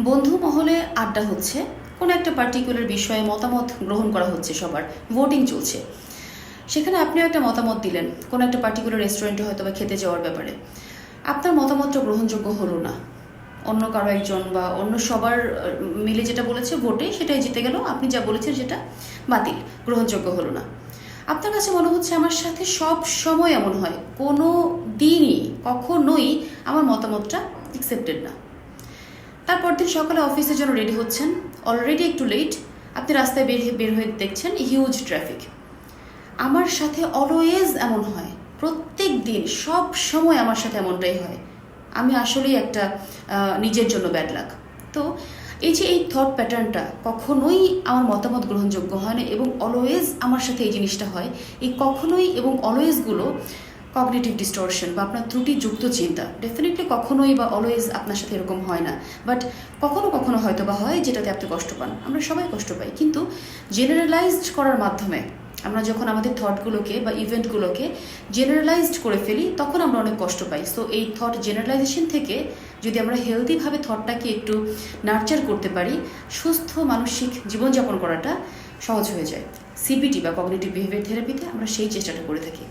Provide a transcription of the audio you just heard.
বন্ধু মহলে আড্ডা হচ্ছে, কোনো একটা পার্টিকুলার বিষয়ে মতামত গ্রহণ করা হচ্ছে, সবার ভোটিং চলছে। সেখানে আপনিও একটা মতামত দিলেন কোনো একটা পার্টিকুলার রেস্টুরেন্টে হয়তো বা খেতে যাওয়ার ব্যাপারে। আপনার মতামতটা গ্রহণযোগ্য হলো না, অন্য কারো একজন বা অন্য সবার মিলে যেটা বলেছে ভোটে সেটাই জিতে গেল, আপনি যা বলেছেন সেটা বাতিল, গ্রহণযোগ্য হলো না। আপনার কাছে মনে হচ্ছে আমার সাথে সব সময় এমন হয়, কোনো দিনই কখনোই আমার মতামতটা অ্যাকসেপ্টেড না। তারপর দিন সকালে অফিসের জন্য রেডি হচ্ছেন, অলরেডি একটু লেট, আপনি রাস্তায় বের হয়ে দেখছেন হিউজ ট্রাফিক। আমার সাথে অলওয়েজ এমন হয়, প্রত্যেক দিন সব সময় আমার সাথে এমনটাই হয়। আমি আসলেই একটা নিজের জন্য ব্যাড লাক। তো এই যে এই থট প্যাটার্নটা কখনোই আমার মতামত গ্রহণযোগ্য হয় না, এবং অলওয়েজ আমার সাথে এই জিনিসটা হয়। এই কখনোই এবং অলওয়েজগুলো কগনিটিভ ডিস্টরশন বা আপনার ত্রুটিযুক্ত চিন্তা। ডেফিনেটলি কখনোই বা অলওয়েজ আপনার সাথে এরকম হয় না, বাট কখনো কখনো হয়তো বা হয় যেটাতে আপনি কষ্ট পান। আমরা সবাই কষ্ট পাই, কিন্তু জেনারেলাইজড করার মাধ্যমে আমরা যখন আমাদের থটগুলোকে বা ইভেন্টগুলোকে জেনারেলাইজড করে ফেলি তখন আমরা অনেক কষ্ট পাই। সো এই থট জেনারেলাইজেশন থেকে যদি আমরা হেলদিভাবে থটটাকে একটু নার্চার করতে পারি, সুস্থ মানসিক জীবনযাপন করাটা সহজ হয়ে যায়। সিবিটি বা কগনিটিভ বিহেভিয়ার থেরাপিতে আমরা সেই চেষ্টাটা করে থাকি।